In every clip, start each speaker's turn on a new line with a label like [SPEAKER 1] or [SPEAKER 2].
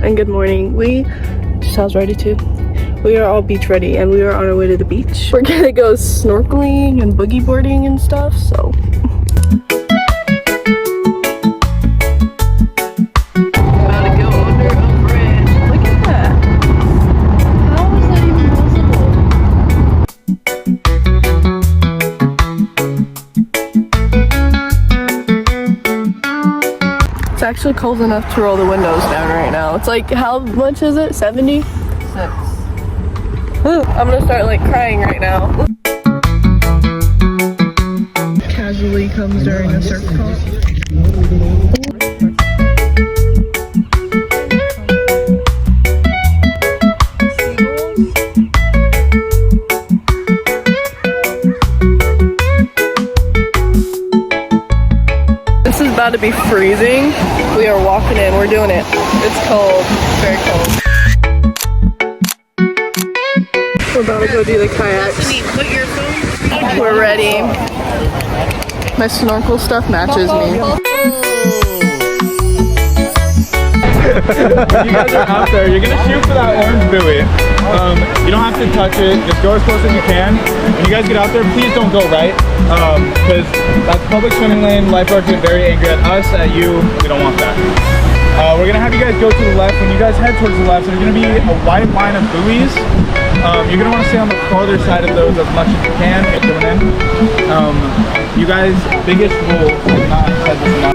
[SPEAKER 1] and good morning. Sal's ready too. We are all beach ready and we are on our way to the beach. We're gonna go snorkeling and boogie boarding and stuff, so. About to go under a bridge. Look at that. How is that even possible? It's actually cold enough to roll the windows down right now. It's like, how much is it? 70? I'm gonna start like crying right now. Casually comes during a surf call. This is about to be freezing. We are walking in, we're doing it. It's cold, very cold. We're about to go do the kayaks. We're ready. My snorkel stuff matches me.
[SPEAKER 2] When you guys are out there, you're gonna shoot for that orange buoy. You don't have to touch it, just go as close as you can. When you guys get out there, please don't go right, because that's public swimming lane. Lifeguards get very angry at us, at you. We don't want that. We're gonna have you guys go to the left. When you guys head towards the left, there's gonna be a wide line of buoys. You're gonna want to stay on the farther side of those as much as you can. Going in. You guys, biggest rule, I've not said this enough.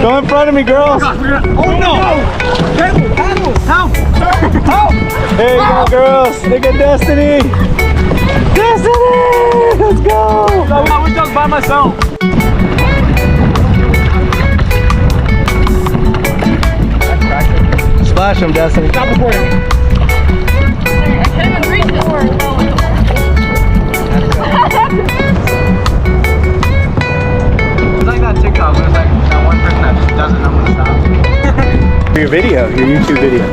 [SPEAKER 2] Go in front of me, girls. Oh no! Help! Help! There you go, girls. Look at Destiny. Destiny! Let's go! I was just by myself. Splash him, Destiny. Stop recording.
[SPEAKER 1] I can't even reach the word.
[SPEAKER 2] It's like that TikTok where it's like that one person that just doesn't know when to stop. Your video, your YouTube video.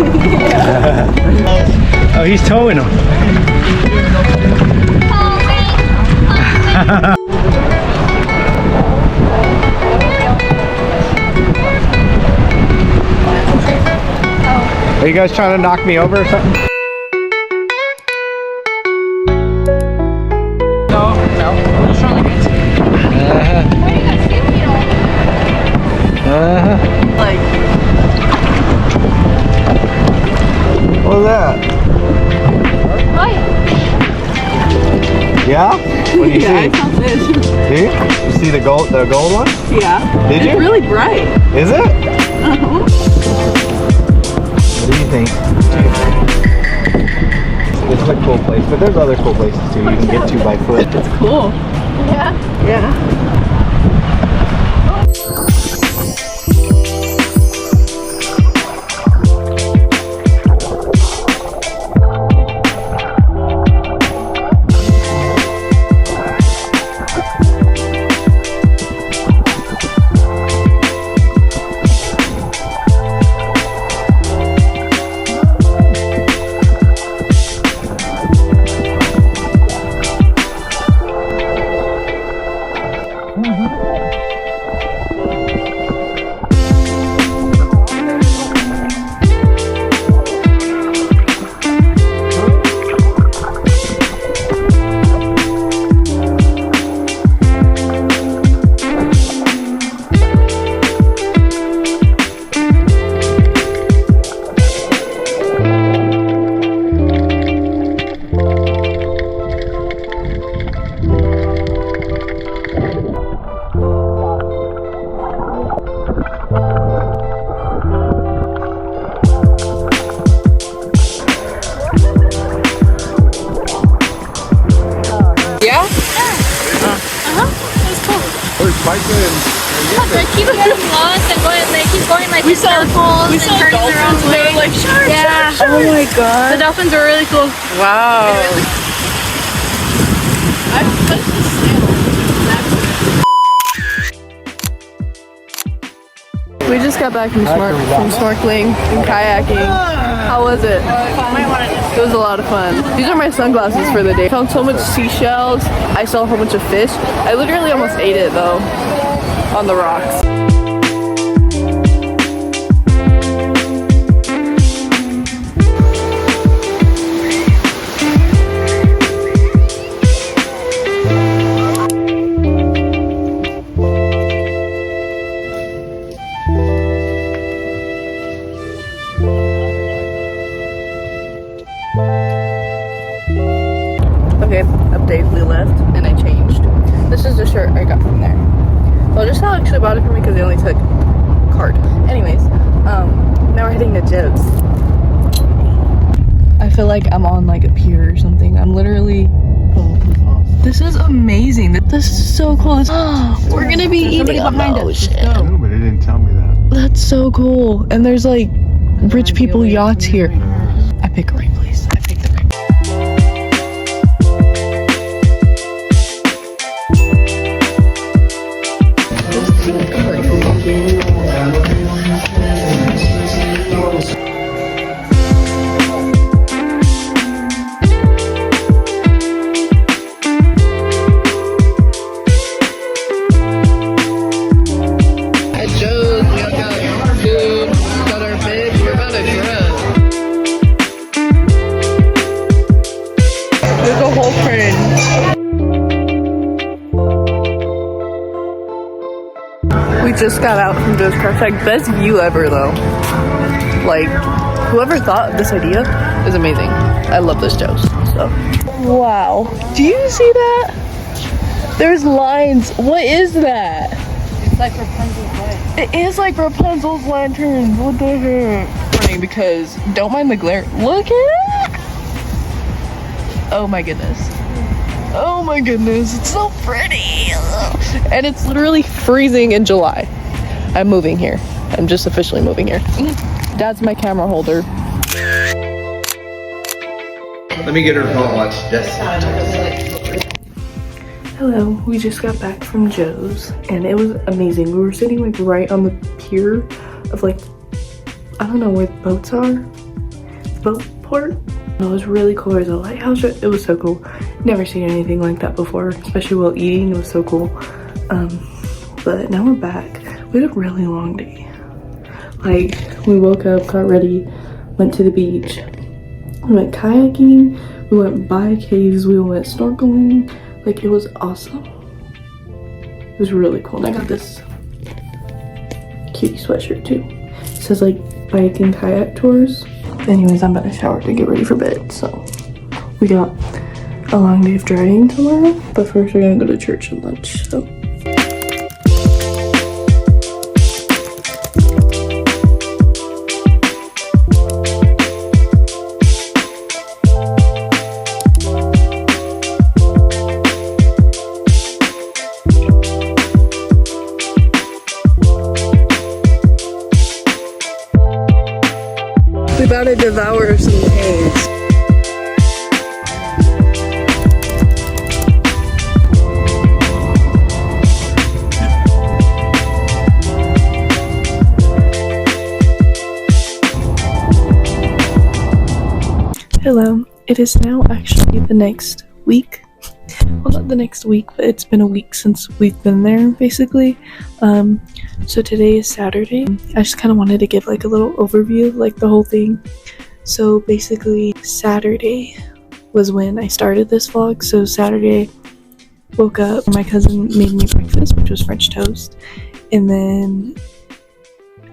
[SPEAKER 2] Oh, he's towing him. Are you guys trying to knock me over or something? No. I'm just trying to get to you.
[SPEAKER 1] Why you guys give me like.
[SPEAKER 2] What's that?
[SPEAKER 1] Hi.
[SPEAKER 2] Yeah? What do you
[SPEAKER 1] Yeah,
[SPEAKER 2] see?
[SPEAKER 1] I saw this.
[SPEAKER 2] See? You see the gold one?
[SPEAKER 1] Yeah.
[SPEAKER 2] Did you?
[SPEAKER 1] It's really bright.
[SPEAKER 2] Is it?
[SPEAKER 1] Uh-huh.
[SPEAKER 2] What do you think? It's a cool place, but there's other cool places too you can get to by foot.
[SPEAKER 1] It's cool. Yeah. Yeah.
[SPEAKER 3] They keep getting lost and going. They keep going like in circles and turning their own way.
[SPEAKER 1] Like sharks.
[SPEAKER 3] Yeah.
[SPEAKER 1] Sharks. Oh my god.
[SPEAKER 3] The dolphins are really cool.
[SPEAKER 1] Wow. We just got back from snorkeling and kayaking. How was it? It was a lot of fun. These are my sunglasses for the day. Found so much seashells. I saw a whole bunch of fish. I literally almost ate it though on the rocks. Okay, update, we left and I changed. This is the shirt I got from there. Well, just now actually bought it for me because they only took card. Anyways, now we're heading to Joe's. I feel like I'm on like a pier or something. I'm literally, this is amazing. This is so close. We're gonna be eating on the ocean.
[SPEAKER 2] No, but they didn't tell me that.
[SPEAKER 1] That's so cool. And there's like rich people yachts here. I pick a right place. I picked the right. We just got out from Joe's Craft Shack. Best view ever though. Like, whoever thought of this idea is amazing. I love this Joe's. So, wow. Do you see that? There's lines. What is that?
[SPEAKER 3] It's like Rapunzel's light.
[SPEAKER 1] It is like Rapunzel's lanterns. What the heck? Because don't mind the glare. Look at it. Oh my goodness. Oh my goodness, it's so pretty. And it's literally freezing in July. I'm moving here. I'm just officially moving here. Dad's my camera holder.
[SPEAKER 4] Let me get her phone watch.
[SPEAKER 1] Hello, we just got back from Joe's and it was amazing. We were sitting like right on the pier of like, I don't know where the boats are. Boat port? It was really cool. There's a lighthouse. It was so cool. Never seen anything like that before, especially while eating. It was so cool. But now we're back. We had a really long day. Like, we woke up, got ready, went to the beach. We went kayaking. We went by caves. We went snorkeling. Like, it was awesome. It was really cool. And I got this cutie sweatshirt too. It says like bike and kayak tours. Anyways, I'm about to shower to get ready for bed. So we got a long day of driving tomorrow, but first we're gonna go to church and lunch. So we about to devour some caves. Hello, it is now actually the next week. Well, not the next week, but it's been a week since we've been there, basically. So today is Saturday. I just kind of wanted to give like a little overview, like the whole thing. So basically, Saturday was when I started this vlog. So Saturday, woke up, my cousin made me breakfast, which was French toast. And then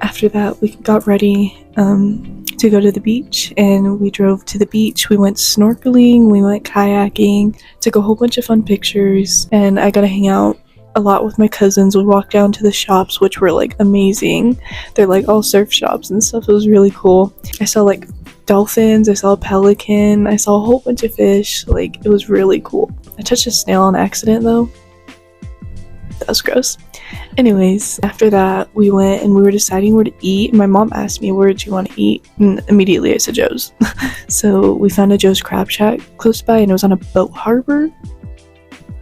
[SPEAKER 1] after that, we got ready to go to the beach, and we drove to the beach. We went snorkeling, we went kayaking, took a whole bunch of fun pictures, and I got to hang out a lot with my cousins. We walked down to the shops, which were like amazing. They're like all surf shops and stuff. It was really cool. I saw like dolphins, I saw a pelican, I saw a whole bunch of fish. Like, it was really cool. I touched a snail on accident though. That was gross. Anyways, after that, we went and we were deciding where to eat. My mom asked me, where do you want to eat? And immediately I said Joe's. So we found a Joe's Crab Shack close by, and it was on a boat harbor,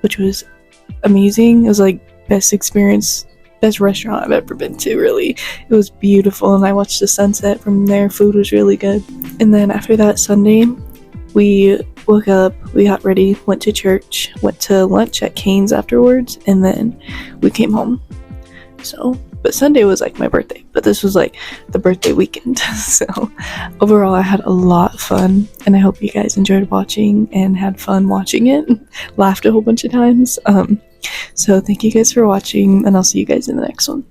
[SPEAKER 1] which was amazing. It was like best experience best restaurant I've ever been to, really. It was beautiful, and I watched the sunset from there. Food was really good. And then after that Sunday, we woke up, we got ready, went to church, went to lunch at Cane's afterwards, and then we came home. So, but Sunday was like my birthday, but this was like the birthday weekend. So overall I had a lot of fun, and I hope you guys enjoyed watching and had fun watching it. Laughed a whole bunch of times. So thank you guys for watching, and I'll see you guys in the next one.